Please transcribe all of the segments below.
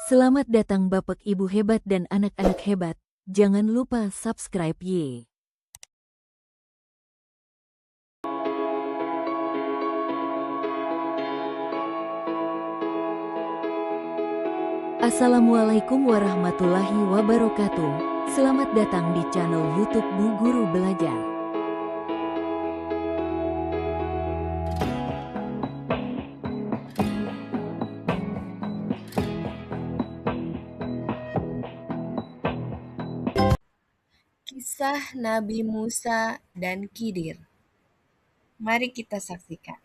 Selamat datang Bapak Ibu hebat dan anak-anak hebat. Jangan lupa subscribe ye. Assalamualaikum warahmatullahi wabarakatuh. Selamat datang di channel YouTube Bu Guru Belajar. Kisah Nabi Musa dan Khidir. Mari kita saksikan.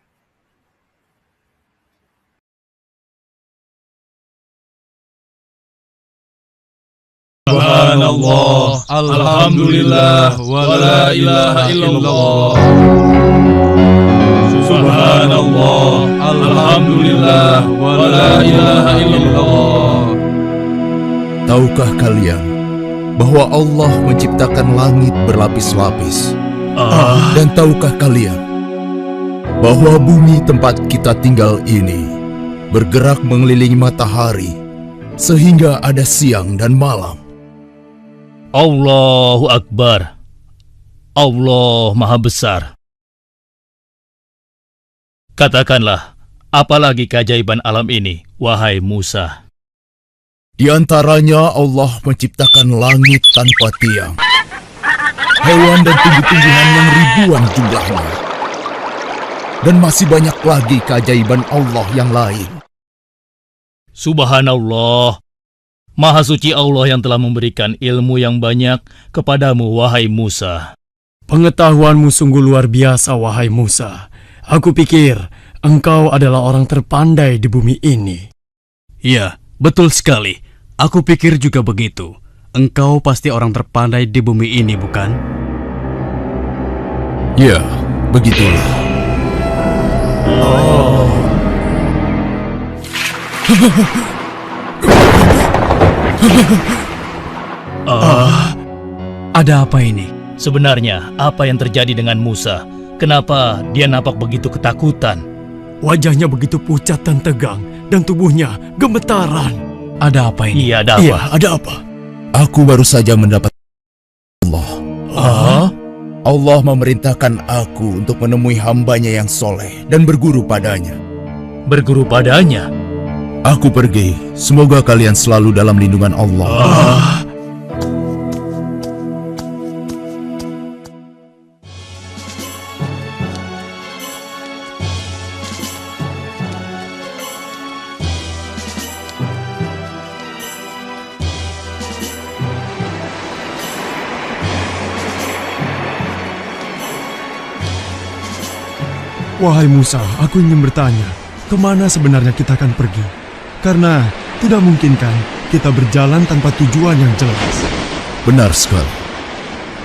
Subhanallah, alhamdulillah, wa la ilaha illallah. Subhanallah, alhamdulillah, wa la ilaha illallah. Tahukah kalian bahwa Allah menciptakan langit berlapis-lapis? Dan tahukah kalian bahwa bumi tempat kita tinggal ini bergerak mengelilingi matahari sehingga ada siang dan malam? Allahu Akbar. Allah Maha Besar. Katakanlah, apalagi keajaiban alam ini, wahai Musa? Di antaranya Allah menciptakan langit tanpa tiang, hewan dan tumbuh-tumbuhan yang ribuan jumlahnya, dan masih banyak lagi keajaiban Allah yang lain. Subhanallah, Maha Suci Allah yang telah memberikan ilmu yang banyak kepadamu, wahai Musa. Pengetahuanmu sungguh luar biasa, wahai Musa. Aku pikir engkau adalah orang terpandai di bumi ini. Ya, betul sekali. Aku pikir juga begitu. Engkau pasti orang terpandai di bumi ini, bukan? Ya, begitulah. Ada apa ini? Sebenarnya, apa yang terjadi dengan Musa? Kenapa dia nampak begitu ketakutan? Wajahnya begitu pucat dan tegang, dan tubuhnya gemetaran. Ada apa ini? Iya, ada apa? Iya, ada apa? Aku baru saja mendapat Allah. Allah memerintahkan aku untuk menemui hambanya yang soleh dan berguru padanya. Berguru padanya? Aku pergi. Semoga kalian selalu dalam lindungan Allah. Wahai Musa, aku ingin bertanya, kemana sebenarnya kita akan pergi? Karena tidak mungkin kan kita berjalan tanpa tujuan yang jelas. Benar sekali.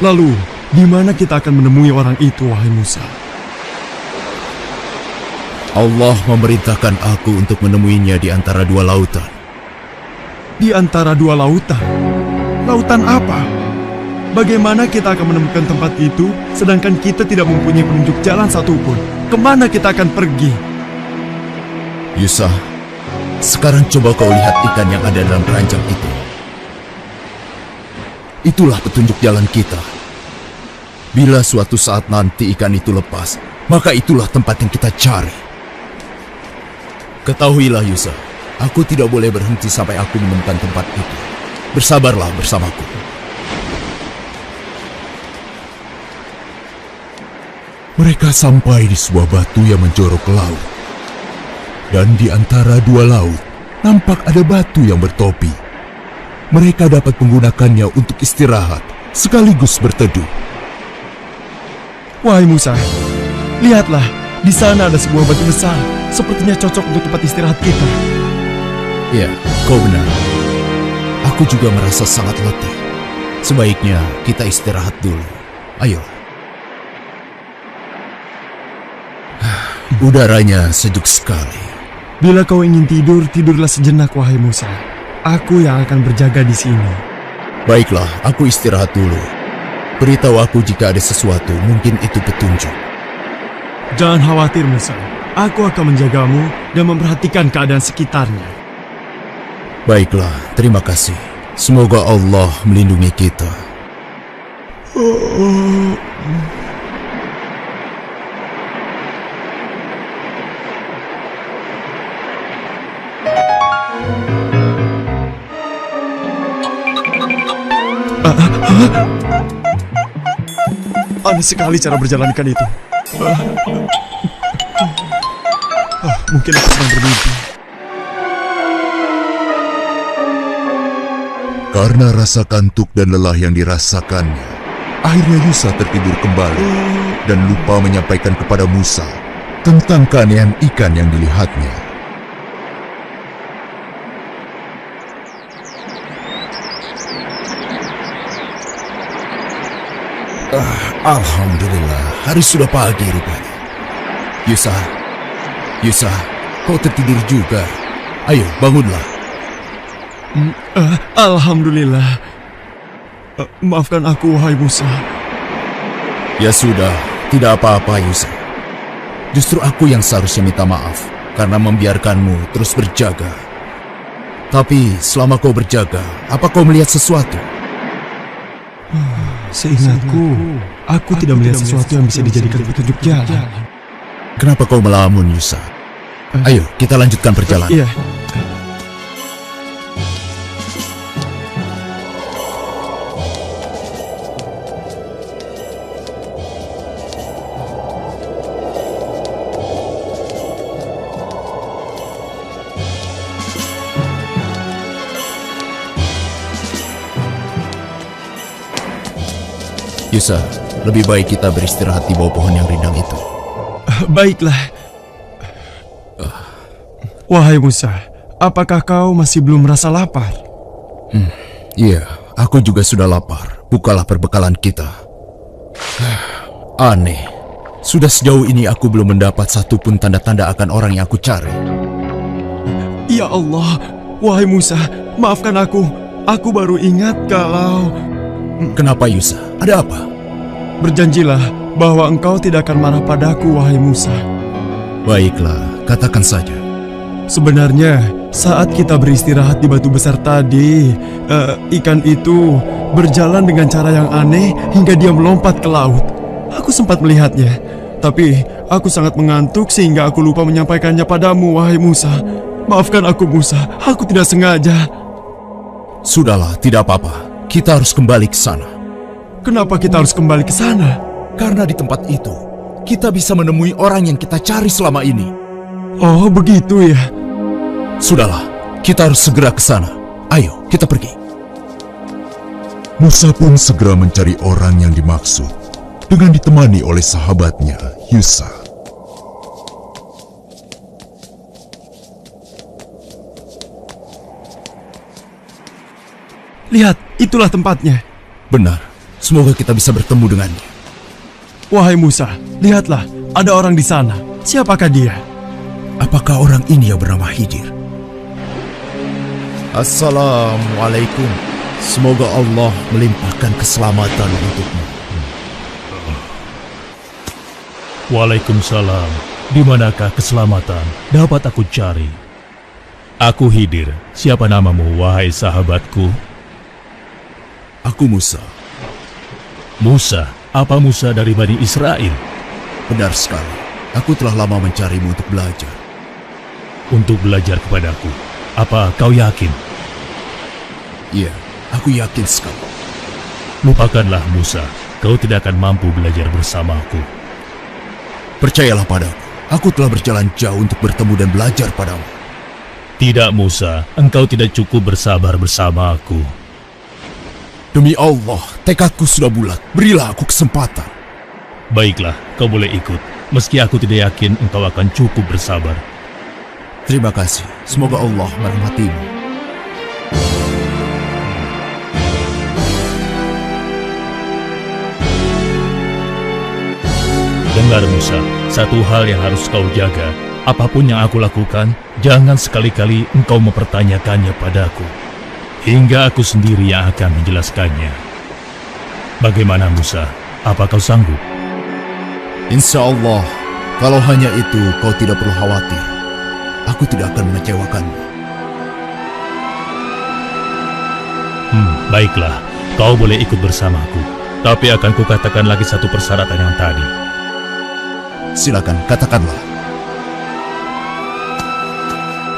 Lalu, di mana kita akan menemui orang itu, wahai Musa? Allah memerintahkan aku untuk menemuinya di antara dua lautan. Di antara dua lautan? Lautan apa? Bagaimana kita akan menemukan tempat itu, sedangkan kita tidak mempunyai penunjuk jalan satupun? Kemana kita akan pergi? Yusa, sekarang coba kau lihat ikan yang ada dalam keranjang itu. Itulah petunjuk jalan kita. Bila suatu saat nanti ikan itu lepas, maka itulah tempat yang kita cari. Ketahuilah Yusa, aku tidak boleh berhenti sampai aku menemukan tempat itu. Bersabarlah bersamaku. Mereka sampai di sebuah batu yang menjorok ke laut. Dan di antara dua laut, nampak ada batu yang bertopi. Mereka dapat menggunakannya untuk istirahat, sekaligus berteduh. Wahai Musa, lihatlah, di sana ada sebuah batu besar. Sepertinya cocok untuk tempat istirahat kita. Ya, kau benar. Aku juga merasa sangat letih. Sebaiknya kita istirahat dulu. Ayo. Udaranya sejuk sekali. Bila kau ingin tidur, tidurlah sejenak, wahai Musa. Aku yang akan berjaga di sini. Baiklah, aku istirahat dulu. Beritahu aku jika ada sesuatu, mungkin itu petunjuk. Jangan khawatir, Musa. Aku akan menjagamu dan memperhatikan keadaan sekitarnya. Baiklah, terima kasih. Semoga Allah melindungi kita. Aneh sekali cara berjalankan itu. Mungkin aku sedang bermimpi. Karena rasa kantuk dan lelah yang dirasakannya, akhirnya Yusa tertidur kembali dan lupa menyampaikan kepada Musa tentang keanehan ikan yang dilihatnya. Alhamdulillah, hari sudah pagi rupanya. Yusa, kau tertidur juga. Ayo, bangunlah. Alhamdulillah. Maafkan aku, wahai Musa. Ya sudah, tidak apa-apa Yusa. Justru aku yang seharusnya minta maaf karena membiarkanmu terus berjaga. Tapi selama kau berjaga, apa kau melihat sesuatu? Seingatku, aku tidak melihat sesuatu yang bisa dijadikan petunjuk jalan. Kenapa kau melamun, Yusa? Ayo, kita lanjutkan perjalanan. Iya. Yusa, lebih baik kita beristirahat di bawah pohon yang rindang itu. Baiklah. Wahai Musa, apakah kau masih belum merasa lapar? Iya, aku juga sudah lapar. Bukalah perbekalan kita. Aneh, sudah sejauh ini aku belum mendapat satupun tanda-tanda akan orang yang aku cari. Ya Allah, wahai Musa, maafkan aku. Aku baru ingat kalau... Kenapa Yusa? Ada apa? Berjanjilah bahwa engkau tidak akan marah padaku, wahai Musa. Baiklah, katakan saja. Sebenarnya, saat kita beristirahat di batu besar tadi, ikan itu berjalan dengan cara yang aneh hingga dia melompat ke laut. Aku sempat melihatnya, tapi aku sangat mengantuk sehingga aku lupa menyampaikannya padamu, wahai Musa. Maafkan aku, Musa. Aku tidak sengaja. Sudahlah, tidak apa-apa. Kita harus kembali ke sana. Kenapa kita harus kembali ke sana? Karena di tempat itu, kita bisa menemui orang yang kita cari selama ini. Oh, begitu ya. Sudahlah, kita harus segera ke sana. Ayo, kita pergi. Musa pun segera mencari orang yang dimaksud, dengan ditemani oleh sahabatnya, Yusa. Lihat, itulah tempatnya. Benar, semoga kita bisa bertemu dengannya. Wahai Musa, lihatlah, ada orang di sana. Siapakah dia? Apakah orang ini yang bernama Khidir? Assalamualaikum. Semoga Allah melimpahkan keselamatan untukmu. Waalaikumsalam. Di manakah keselamatan dapat aku cari? Aku Khidir. Siapa namamu, wahai sahabatku? Aku Musa. Musa? Apa Musa dari Bani Israel? Benar sekali. Aku telah lama mencarimu untuk belajar. Untuk belajar kepadaku. Apa kau yakin? Iya, aku yakin sekali. Lupakanlah Musa. Kau tidak akan mampu belajar bersamaku. Percayalah padaku. Aku telah berjalan jauh untuk bertemu dan belajar padamu. Tidak Musa, engkau tidak cukup bersabar bersama aku. Demi Allah, tekadku sudah bulat. Berilah aku kesempatan. Baiklah, kau boleh ikut. Meski aku tidak yakin engkau akan cukup bersabar. Terima kasih. Semoga Allah merahmatimu. Dengar Musa, satu hal yang harus kau jaga. Apapun yang aku lakukan, jangan sekali-kali engkau mempertanyakannya padaku. Hingga aku sendiri yang akan menjelaskannya. Bagaimana Musa? Apa kau sanggup? Insya Allah, kalau hanya itu kau tidak perlu khawatir. Aku tidak akan mengecewakanmu. Baiklah, kau boleh ikut bersamaku. Tapi akan kukatakan lagi satu persyaratan yang tadi. Silakan, katakanlah.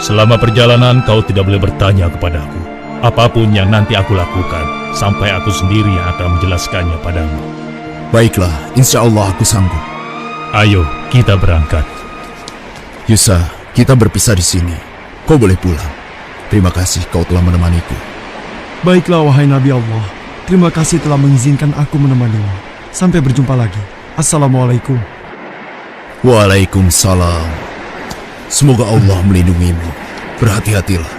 Selama perjalanan kau tidak boleh bertanya kepadaku. Apapun yang nanti aku lakukan, sampai aku sendiri yang akan menjelaskannya padamu. Baiklah, insya Allah aku sanggup. Ayo, kita berangkat. Yusa, kita berpisah di sini. Kau boleh pulang. Terima kasih kau telah menemaniku. Baiklah wahai Nabi Allah, terima kasih telah mengizinkan aku menemanimu. Sampai berjumpa lagi. Assalamualaikum. Waalaikumsalam. Semoga Allah melindungimu. Berhati-hatilah.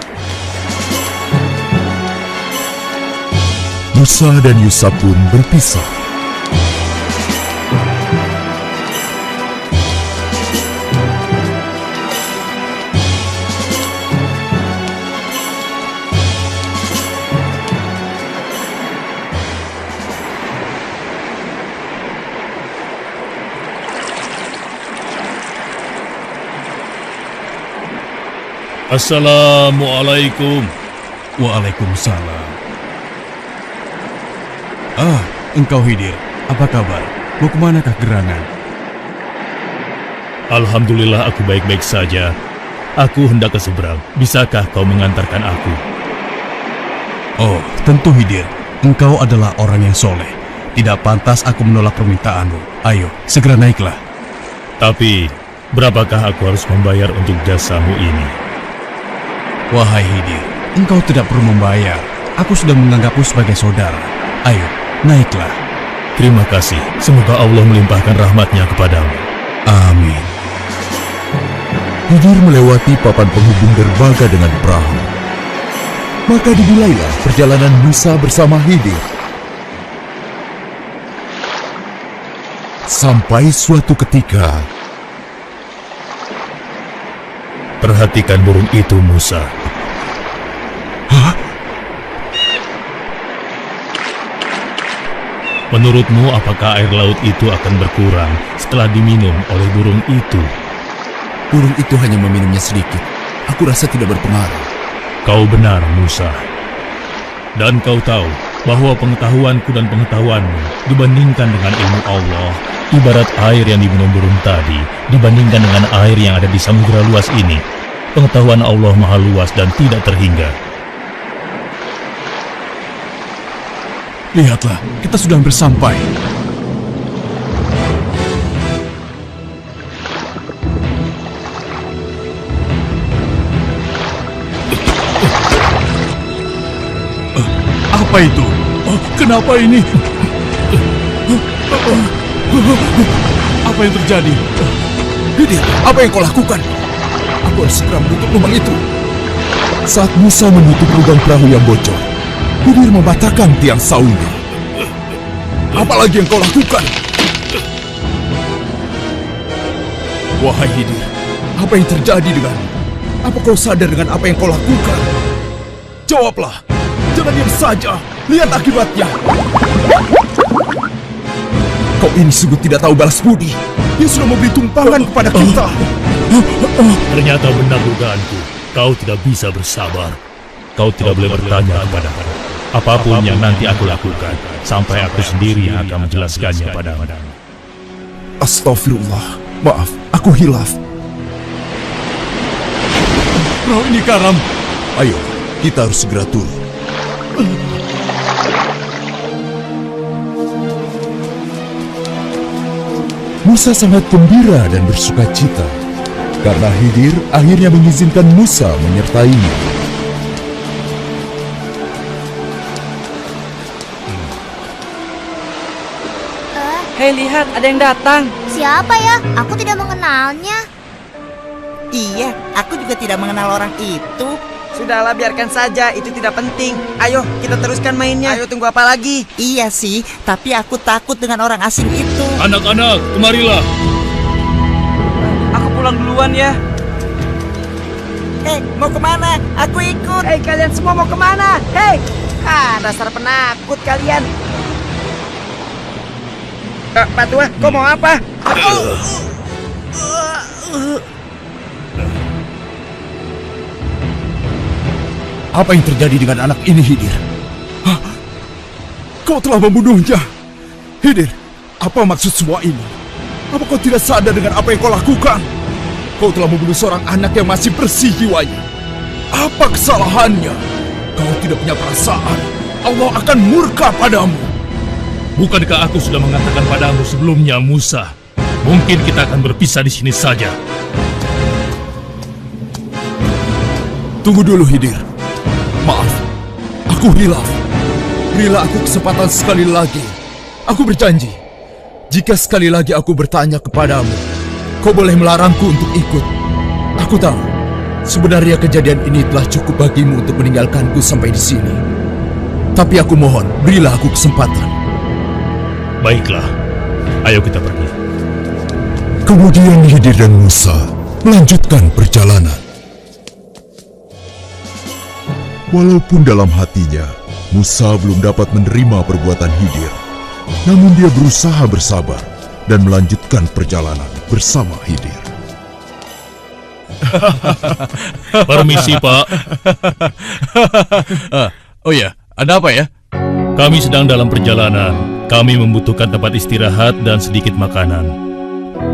Musa dan Yusa pun berpisah. Assalamualaikum. Waalaikumsalam. Engkau Khidir, apa kabar? Mau kemanakah gerangan? Alhamdulillah aku baik-baik saja. Aku hendak ke seberang. Bisakah kau mengantarkan aku? Oh, tentu Khidir. Engkau adalah orang yang soleh. Tidak pantas aku menolak permintaanmu. Ayo, segera naiklah. Tapi, berapakah aku harus membayar untuk jasamu ini? Wahai Khidir, engkau tidak perlu membayar. Aku sudah menganggapmu sebagai saudara. Ayo, naiklah. Terima kasih. Semoga Allah melimpahkan rahmatnya kepadamu. Amin. Khidir melewati papan penghubung derbaga dengan perahu. Maka dimulailah perjalanan Musa bersama Khidir. Sampai suatu ketika, perhatikan burung itu, Musa. Menurutmu, apakah air laut itu akan berkurang setelah diminum oleh burung itu? burung itu hanya meminumnya sedikit. Aku rasa tidak berpengaruh. Kau benar, Musa. Dan kau tahu bahwa pengetahuanku dan pengetahuanmu dibandingkan dengan ilmu Allah, ibarat air yang diminum burung tadi dibandingkan dengan air yang ada di samudera luas ini. Pengetahuan Allah maha luas dan tidak terhingga. Lihatlah, kita sudah hampir sampai. Apa itu? Kenapa ini? Apa yang terjadi? Khidir, apa yang kau lakukan? Aku harus segera menutup lubang itu. Saat Musa menutup lubang perahu yang bocor, Khidir mematahkan tiang saungnya. Apalagi yang kau lakukan? Wahai Khidir, apa yang terjadi denganmu? Apa kau sadar dengan apa yang kau lakukan? Jawablah, jangan diam saja. Lihat akibatnya. Kau ini sungguh tidak tahu balas budi. Dia sudah memberi tumpangan kepada kita. Ternyata benar dugaanku. Kau tidak bisa bersabar. Kau tidak boleh bertanya kepadaku. Apapun yang nanti aku lakukan, sampai aku sendiri yang akan menjelaskannya padamu. Astagfirullah. Maaf, aku hilaf. Perahu ini karam. Ayo, kita harus segera turun. Musa sangat gembira dan bersuka cita karena Khidir akhirnya mengizinkan Musa menyertainya. Hei, lihat, ada yang datang. Siapa ya? Aku tidak mengenalnya. Iya, aku juga tidak mengenal orang itu. Sudahlah, biarkan saja, itu tidak penting. Ayo, kita teruskan mainnya. Ayo, tunggu apa lagi? Iya sih, tapi aku takut dengan orang asing itu. Anak-anak, kemarilah. Aku pulang duluan ya. Hei, mau kemana? Aku ikut. Hei, kalian semua mau kemana? Hei, dasar penakut kalian. Pak Tua, kau mau apa? Apa yang terjadi dengan anak ini, Khidir? Kau telah membunuhnya. Hidir, apa maksud semua ini? Apa kau tidak sadar dengan apa yang kau lakukan? Kau telah membunuh seorang anak yang masih bersih jiwanya. Apa kesalahannya? Kau tidak punya perasaan. Allah akan murka padamu. Bukankah aku sudah mengatakan padamu sebelumnya, Musa? Mungkin kita akan berpisah di sini saja. Tunggu dulu, Hidir. Maaf, aku hilaf. Berilah aku kesempatan sekali lagi. Aku berjanji, jika sekali lagi aku bertanya kepadamu, kau boleh melarangku untuk ikut. Aku tahu, sebenarnya kejadian ini telah cukup bagimu untuk meninggalkanku sampai di sini. Tapi aku mohon, berilah aku kesempatan. Baiklah, ayo kita pergi. Kemudian Hidir dan Musa melanjutkan perjalanan. Walaupun dalam hatinya, Musa belum dapat menerima perbuatan Hidir, namun dia berusaha bersabar dan melanjutkan perjalanan bersama Hidir. Permisi, Pak. Oh ya, ada apa ya? Kami sedang dalam perjalanan. Kami membutuhkan tempat istirahat dan sedikit makanan.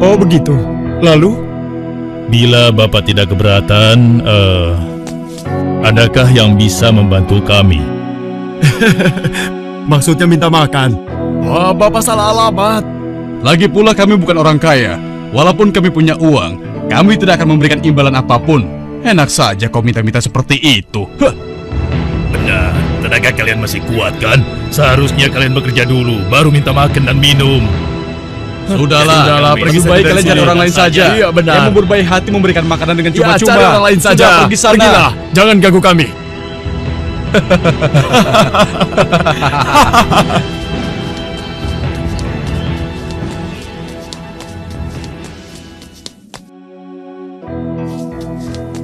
Oh begitu. Lalu? Bila Bapak tidak keberatan, adakah yang bisa membantu kami? Maksudnya minta makan? Wah, Bapak salah alamat. Lagi pula kami bukan orang kaya. Walaupun kami punya uang, kami tidak akan memberikan imbalan apapun. Enak saja kau minta-minta seperti itu. Benar, tenaga kalian masih kuat kan? Seharusnya kalian bekerja dulu, baru minta makan dan minum. Sudahlah, pergi lebih baik saja kalian dari cari sini. orang lain saja. Iya, benar. Yang memperbaiki hati memberikan makanan dengan Ya, cuma-cuma. cari orang lain saja. Sudah, pergi sana. Pergilah, jangan ganggu kami.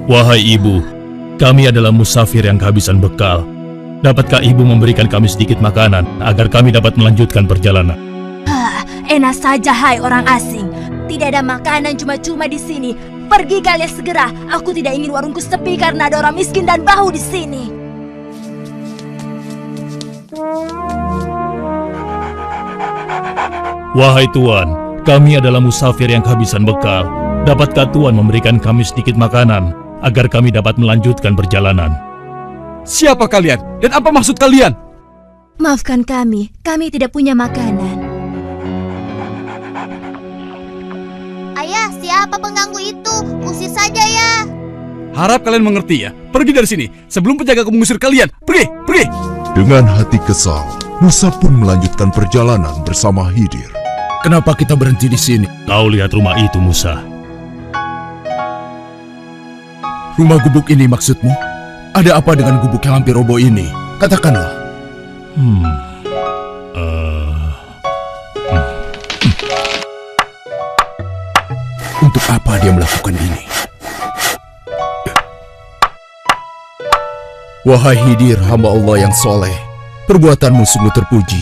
Wahai ibu, kami adalah musafir yang kehabisan bekal. Dapatkah ibu memberikan kami sedikit makanan agar kami dapat melanjutkan perjalanan? Enak saja, hai orang asing. Tidak ada makanan cuma-cuma di sini. Pergi kalian segera. Aku tidak ingin warungku sepi karena ada orang miskin dan bau di sini. Wahai Tuan, kami adalah musafir yang kehabisan bekal. Dapatkah Tuan memberikan kami sedikit makanan agar kami dapat melanjutkan perjalanan? Siapa kalian? Dan apa maksud kalian? Maafkan kami tidak punya makanan. Ayah, siapa pengganggu itu? Usir saja ya. Harap kalian mengerti ya. Pergi dari sini sebelum penjagaku mengusir kalian. Pergi, pergi. Dengan hati kesal, Musa pun melanjutkan perjalanan bersama Hidir. Kenapa kita berhenti di sini? Kau lihat rumah itu, Musa. Rumah gubuk ini maksudmu? Ada apa dengan gubuk yang hampir roboh ini? Katakanlah. Untuk apa dia melakukan ini? Wahai Hidir, hamba Allah yang soleh, perbuatanmu sungguh terpuji.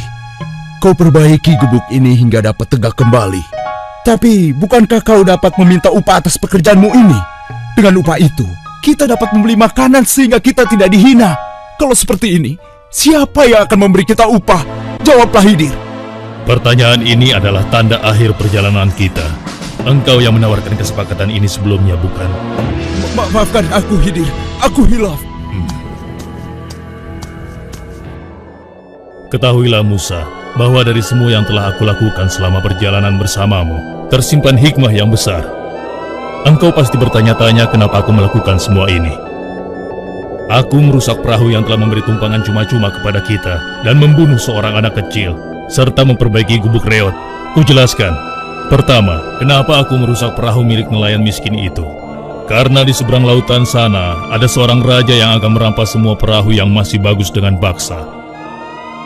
Kau perbaiki gubuk ini hingga dapat tegak kembali. Tapi, bukankah kau dapat meminta upah atas pekerjaanmu ini? Dengan upah itu, kita dapat membeli makanan sehingga kita tidak dihina. Kalau seperti ini, siapa yang akan memberi kita upah? Jawablah, Hidir. Pertanyaan ini adalah tanda akhir perjalanan kita. Engkau yang menawarkan kesepakatan ini sebelumnya, bukan? Maafkan aku, Hidir. Aku hilaf. Ketahuilah, Musa, bahwa dari semua yang telah aku lakukan selama perjalanan bersamamu, tersimpan hikmah yang besar. Engkau pasti bertanya-tanya kenapa aku melakukan semua ini. Aku merusak perahu yang telah memberi tumpangan cuma-cuma kepada kita dan membunuh seorang anak kecil, serta memperbaiki gubuk reot. Kujelaskan. Pertama, kenapa aku merusak perahu milik nelayan miskin itu? Karena di seberang lautan sana, ada seorang raja yang akan merampas semua perahu yang masih bagus dengan paksa.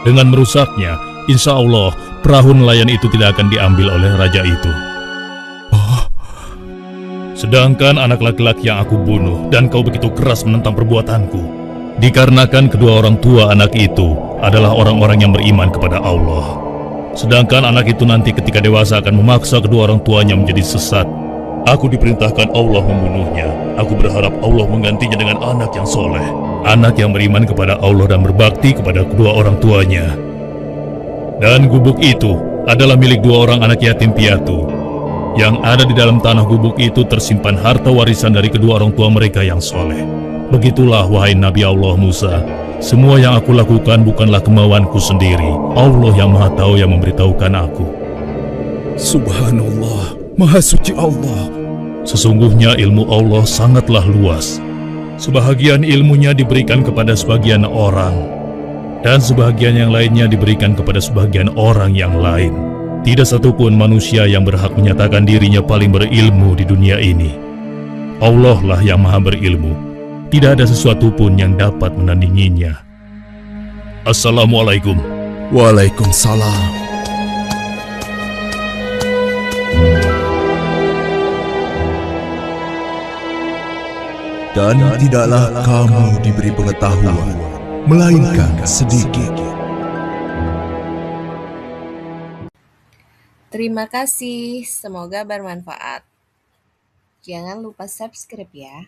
Dengan merusaknya, insya Allah, perahu nelayan itu tidak akan diambil oleh raja itu. Sedangkan anak laki-laki yang aku bunuh dan kau begitu keras menentang perbuatanku, dikarenakan kedua orang tua anak itu adalah orang-orang yang beriman kepada Allah. Sedangkan anak itu nanti ketika dewasa akan memaksa kedua orang tuanya menjadi sesat. Aku diperintahkan Allah membunuhnya. Aku berharap Allah menggantinya dengan anak yang soleh, anak yang beriman kepada Allah dan berbakti kepada kedua orang tuanya. Dan gubuk itu adalah milik 2 orang anak yatim piatu. Yang ada di dalam tanah gubuk itu tersimpan harta warisan dari kedua orang tua mereka yang soleh. Begitulah wahai Nabi Allah Musa, semua yang aku lakukan bukanlah kemauanku sendiri. Allah yang Maha Tahu yang memberitahukan aku. Subhanallah, Maha Suci Allah. Sesungguhnya ilmu Allah sangatlah luas. Sebahagian ilmunya diberikan kepada sebagian orang, dan sebahagian yang lainnya diberikan kepada sebagian orang yang lain. Tidak satupun manusia yang berhak menyatakan dirinya paling berilmu di dunia ini. Allah lah yang maha berilmu. Tidak ada sesuatu pun yang dapat menandinginya. Assalamualaikum. Waalaikumsalam. Dan tidaklah kamu diberi pengetahuan, melainkan sedikit. Terima kasih, semoga bermanfaat. Jangan lupa subscribe ya.